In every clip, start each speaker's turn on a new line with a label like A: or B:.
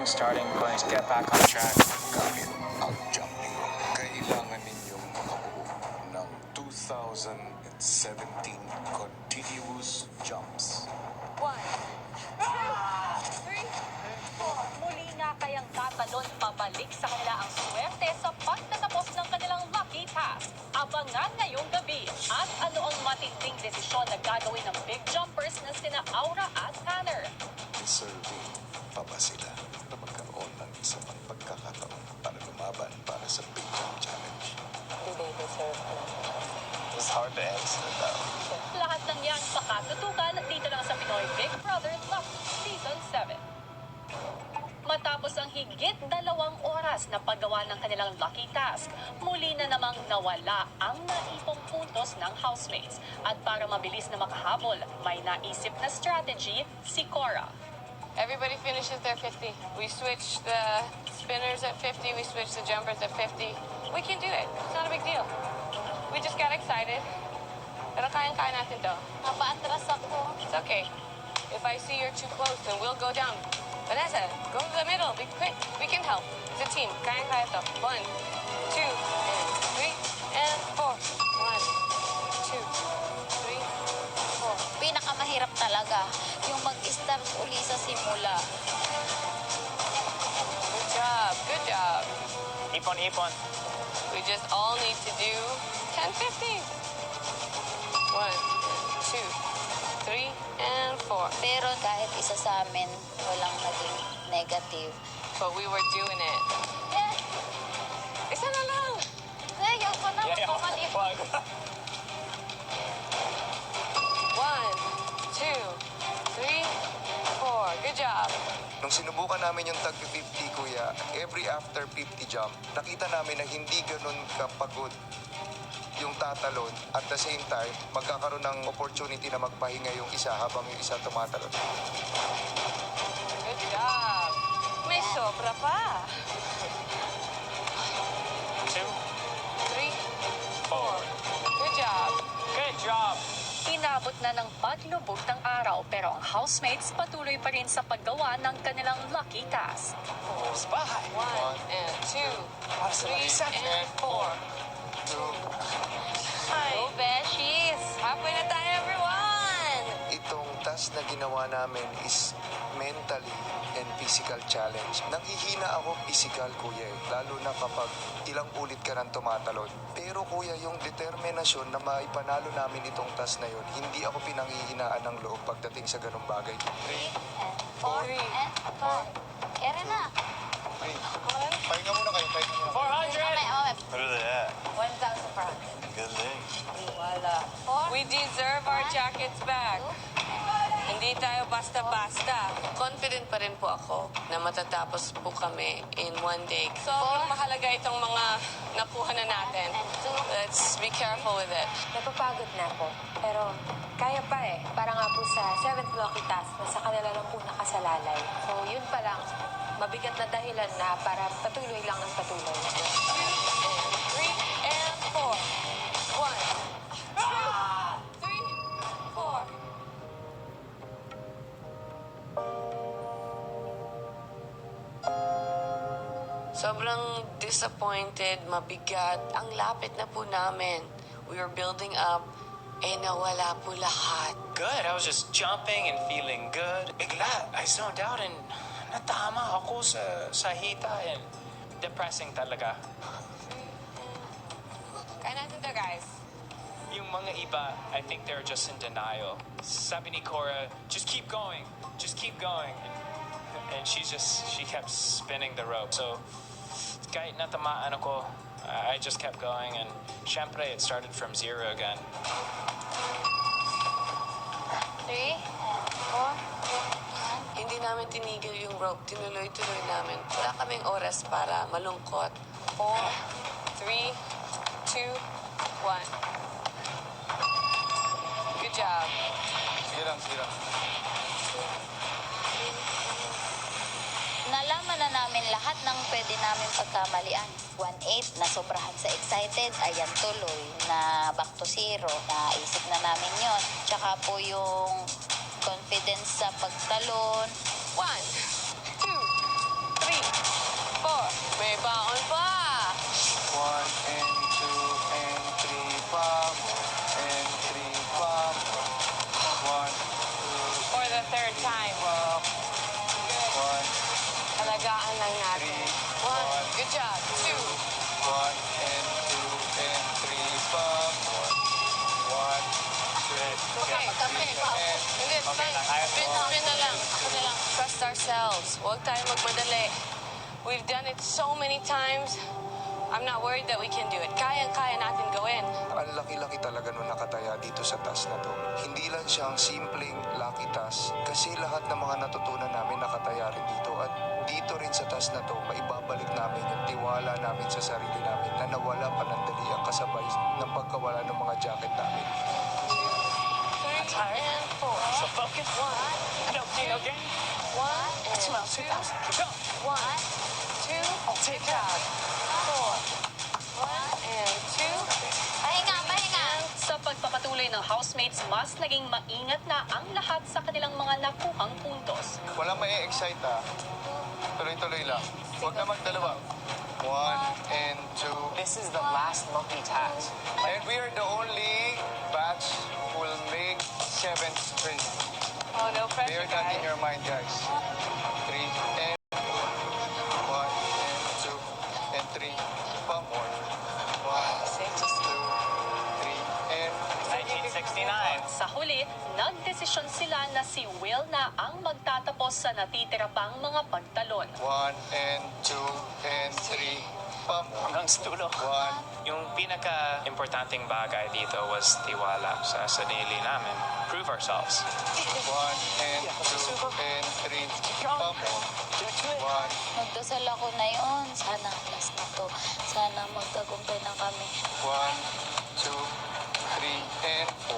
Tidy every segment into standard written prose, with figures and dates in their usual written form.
A: starting points, get back on track.
B: Gamit ang jumping rope, kailangan ninyong makabuo ng 2017 continuous jumps.
C: 1, 2, 3, 4. Muli nga kayang tatalon pabalik sa kanila ang swerte sa pagtatapos ng kanilang lucky task. Abangan ngayong gabi at ano ang matinding desisyon na gagawin ng big jumpers na sina Aura at Tanner.
B: Deserving pa ba sila na magkaroon ng isa pang pagkakataon para lumaban para sa Big Jump Challenge?
D: Do they deserve it?
A: It's hard to answer though.
C: Lahat ng yan sa katutukan dito lang sa Pinoy Big Brother Luck Season 7. Matapos ang higit 2 oras na paggawa ng kanilang lucky task, muli na namang nawala ang naipong puntos ng housemates. At para mabilis na makahabol, may naisip na strategy si Cora.
D: Everybody finishes their 50. We switch the spinners at 50. We switch the jumpers at 50. We can do it. It's not a big deal. We just got excited. Pero kayang-kaya natin to.
C: Napaatras ako.
D: It's okay. If I see you're too close, then we'll go down. Vanessa, go to the middle. Be quick. We can help. It's a team. Kayang-kaya to. 1, 2, and 3, and 4. 1, 2, 3, 4.
E: Pinakamahirap talaga yung mag-start uli sa simula.
D: Good job. Good job.
A: Ipon, ipon.
D: We just all need to do 10-50. 1, 2, 3, and 4.
E: Pero kahit isa sa amin, walang naging negative.
D: But we were doing it.
E: Yeah.
D: Isa na lang.
E: Ayaw ko na.
A: Yeah,
E: Makakalipon.
D: 1, 2, 3, 4. Good job.
B: Nung sinubukan namin yung tag 50, kuya, every after 50 jump, nakita namin na hindi ganun kapagod yung tatalon. At the same time, magkakaroon ng opportunity na magpahinga yung isa habang yung isa tumatalon.
D: Good job. May sobra pa.
A: 2,
D: 3,
A: 4.
D: 4. Good job.
A: Good job.
C: Inabot na ng paglubog ng araw pero ang housemates patuloy pa rin sa paggawa ng kanilang lucky task.
A: Spy.
D: 1, and 2, 3, and 4. Go, Beshies! Halfway na tayo, everyone!
B: Itong task na ginawa namin is mentally and physical challenge. Nanghihina ako physical, kuya, eh. Lalo na kapag ilang ulit ka nang tumatalon. Pero kuya, yung determinasyon na maipanalo namin itong task na yun, hindi ako pinanghihinaan ng loob pagdating sa ganung bagay.
E: 4 and 5. Kaya na.
B: Pahinga muna kayo, pahinga muna.
C: 400!
A: What are they at?
E: 1,400.
A: Good thing.
E: Wala. 4.
D: We deserve our jackets back. Hindi tayo basta-basta. Confident pa rin po ako na matatapos po kami in one day. Sobrang mahalaga itong mga nakuha na natin. Let's be careful with it.
F: Napapagod na po. Pero kaya pa eh. Para nga po sa 7th lucky task na sa kanila lang po nakasalalay. So yun pa lang, mabigat na dahilan na para patuloy lang ng patuloy.
D: 3 and 4. 1, 2, 3, 4. Sobrang disappointed, mabigat. Ang lapit na po namin. We were building up, eh nawala po lahat.
A: Good. I was just jumping and feeling good. Bigla, I zoned out and natama ako sa hita and depressing talaga.
D: Kaya natin to, guys.
A: Yung mga iba, I think they're just in denial. Sabi ni Cora, just keep going. Just keep going. And she kept spinning the rope. So, kahit natamaan ako, I just kept going. And syempre, it started from 0 again.
E: 3 and 4.
D: Hindi namin tinigil yung rope. Tinuloy-tuloy namin. Wala kaming oras para malungkot. 4, 3, 2, 1. Good job.
B: Sige lang, sige lang.
E: Nalaman na namin lahat ng pwede namin pagkamalian. 1-8 na sobrahan sa excited, ayan tuloy na back to 0. Naisip na namin yon. Tsaka po yung confidence sa pagtalon.
D: 1, 2, lang natin. One. Good job. Two.
B: 1 and 2 and 3 pa more. 1, 2,
D: Okay. Hindi, it's fine. Spin na lang. Trust ourselves. Huwag tayo magmadali. We've done it so many times. I'm not worried that we can do it. Kayang-kaya natin gawin.
B: Ang laki-laki talaga nung nakataya dito sa task na to. Hindi lang siyang simpleng lucky task kasi lahat ng mga natutunan namin nakataya rin dito. At dito rin sa task na to, maibabalik namin yung tiwala namin sa sarili namin na nawala panandali ang kasabay ng pagkawala ng mga jacket namin.
D: 3 and 4.
A: So focus.
D: 1,
A: No pain, no gain.
D: 1 and 2.
A: Smile, sit down. Go.
D: 1, 2. Good job. 4. 1 and 2.
E: Pahinga, pahinga.
C: Sa pagpapatuloy ng housemates, mas naging maingat na ang lahat sa kanilang mga nakuhang puntos.
B: Walang mai-excite ha. Tuloy-tuloy lang. Huwag na magdalawa. 1 and 2.
A: This is the last multitask.
B: And we are the only batch who will make 7 straight.
D: Oh, no pressure,
B: Bear that in
D: guys.
B: your mind, guys. 3 and 1 and 2 and 3. Pa more. 1, 2, 3 and
A: 1969.
C: Sa huli, nagdesisyon sila na si Will na ang magtatapos sa natitira pang mga pagtalon.
B: 1 and 2 and 3. Pa more.
A: Hanggang sa dulo.
B: 1.
A: Yung pinaka-importanting bagay dito was tiwala sa sarili namin. Prove ourselves.
B: 1 and 2 and 3. Pa more. 1.
E: Magdasal ako na yun. Sana last na to. Sana magtagumpay na kami.
B: 1, 2, 3, and 4.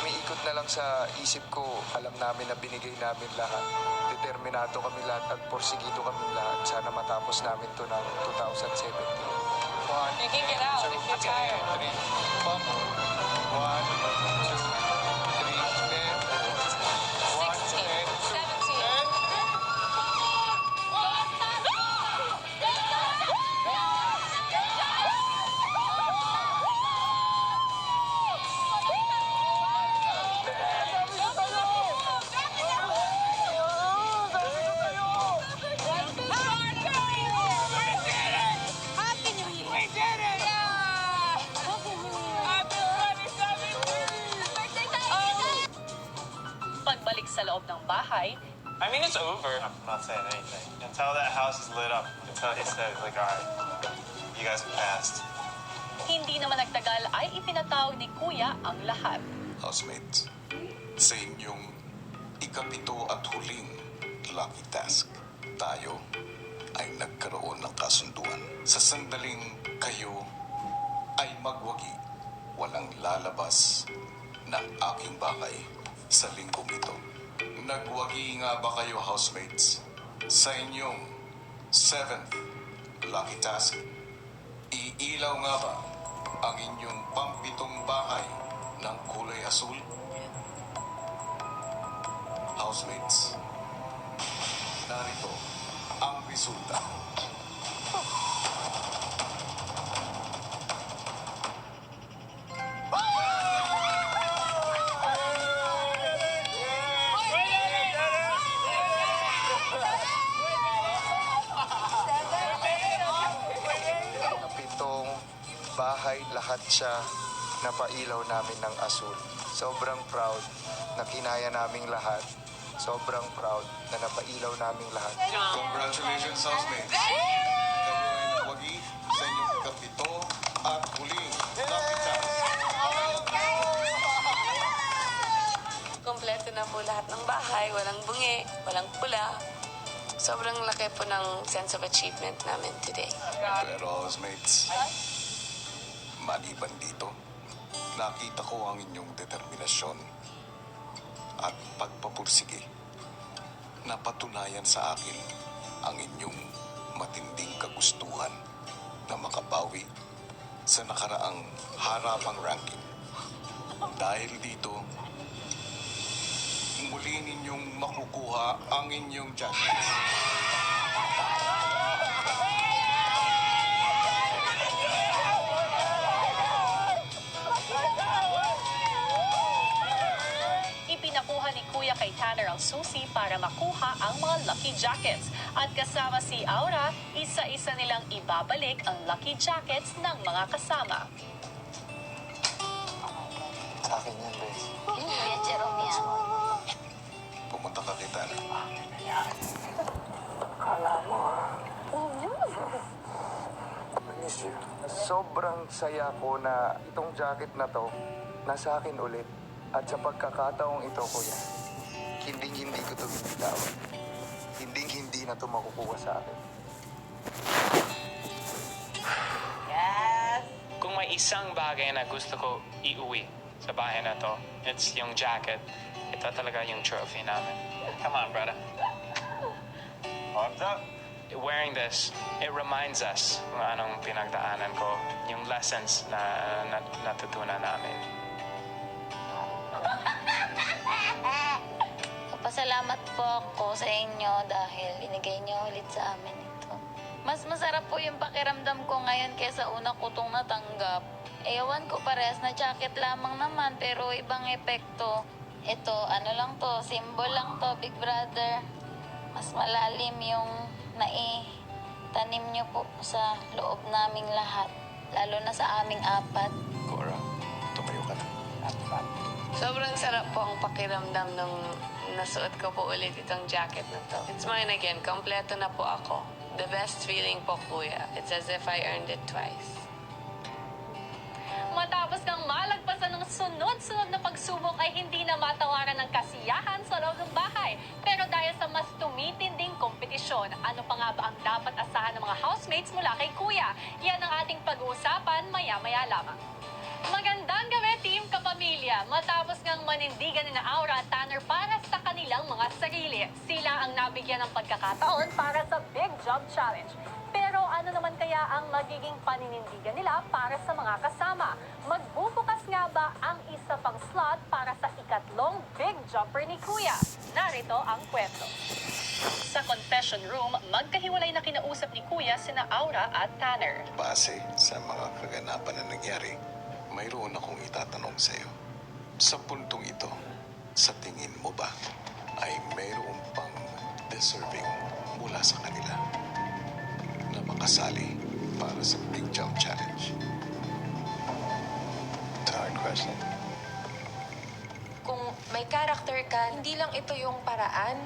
B: Umiikot na lang sa isip ko. Alam namin na binigay namin lahat. Determinado kami lahat at porsigido kami lahat. Sana matapos namin to ng 2017. 1,
D: You can get out if you're tired.
B: 3, 1, 2, 3, and 4. 1
D: 16,
B: and 2
D: 17.
B: and
C: Pagbalik sa loob ng bahay,
A: I mean, it's over.
G: I'm not saying anything. Until that house is lit up, until he says, like, all right, you guys have passed.
C: hindi naman nagtagal ay ipinatawag ni Kuya ang lahat.
H: Housemates, sa inyong ikapito at huling lucky task, tayo ay nagkaroon ng kasunduan. Sa sandaling kayo ay magwagi, walang lalabas ng aking bahay sa linggong ito. Nagwagi nga ba kayo, housemates? Sa inyong 7th lucky task, iilaw nga ba ang inyong pampitong bahay ng kulay asul? Housemates, narito ang resulta.
B: pitong bahay, lahat siya napailaw namin ng asul. Sobrang proud na kinaya naming lahat. Sobrang proud na napailaw naming lahat.
H: Congratulations, housemates! Kayo ay nagwagi sa inyong ikapito at huling lucky task.
D: Kompleto na po lahat ng bahay. Walang bungi, walang pula. Sobrang laki po ng sense of achievement namin today.
H: Pero housemates, maliban dito, nakita ko ang inyong determinasyon at pagpapursige. Napatunayan sa akin ang inyong matinding kagustuhan na makabawi sa nakaraang harapang ranking. Dahil dito, muli ninyong makukuha ang inyong jacket.
C: Ipinakuha ni Kuya kay Tanner ang ang susi para makuha ang mga lucky jackets. At kasama si Aura, isa-isa nilang ibabalik ang lucky jackets ng mga kasama.
B: Sa akin yan, Bes.
E: Kuya Jerome yan.
H: Pumunta ka kita na.
B: Miss you. Sobrang saya ko na itong jacket na to nasa akin ulit. At sa pagkakataong ito, kuya, hindi ko ito bibitawan. Hindi na ito makukuha sa akin.
A: Kung may isang bagay na gusto ko iuwi sa bahay na to, it's yung jacket. Ito talaga yung trophy namin.
G: Come on, brother. Arms up.
A: Wearing this, it reminds us kung anong pinagdaanan ko, yung lessons na natutunan namin.
E: Pasalamat po ako sa inyo dahil binigay niyo ulit sa amin ito. Mas masarap po yung pakiramdam ko ngayon kaysa una ko itong natanggap. Ewan ko, parehas na jacket lamang naman pero ibang epekto. Ito, ano lang to, symbol lang to, Big Brother. Mas malalim yung naitanim niyo po sa loob naming lahat. Lalo na sa aming apat.
H: Cora, tumayo ka na.
D: Sobrang sarap po ang pakiramdam nung nasuot ko po ulit itong jacket na to. It's mine again. Kompleto na po ako. The best feeling po, kuya. It's as if I earned it twice.
C: Matapos kang malagpasan ng sunod-sunod na pagsubok ay hindi na matawaran ng kasiyahan sa loob ng bahay. Pero dahil sa mas tumitinding kompetisyon, ano pa nga ba ang dapat asahan ng mga housemates mula kay Kuya? Yan ang ating pag-uusapan maya-maya lamang. Magandang gabi, Team Kapamilya! Matapos ngang manindigan ni Aura at Tanner para sa kanilang mga sarili, sila ang nabigyan ng pagkakataon para sa Big Jump Challenge. Pero ano naman kaya ang magiging paninindigan nila para sa mga kasama? Magbubukas nga ba ang isa pang slot para sa ikatlong Big Jumper ni Kuya? Narito ang kwento. Sa confession room, magkahiwalay na kinausap ni Kuya sina Aura at Tanner.
H: Base sa mga kaganapan na nangyari, mayroon akong itatanong sa'yo. Sa puntong ito, sa tingin mo ba ay mayroon pang deserving mula sa kanila na makasali para sa Big Jump Challenge? It's a hard question.
F: Kung may character ka, hindi lang ito yung paraan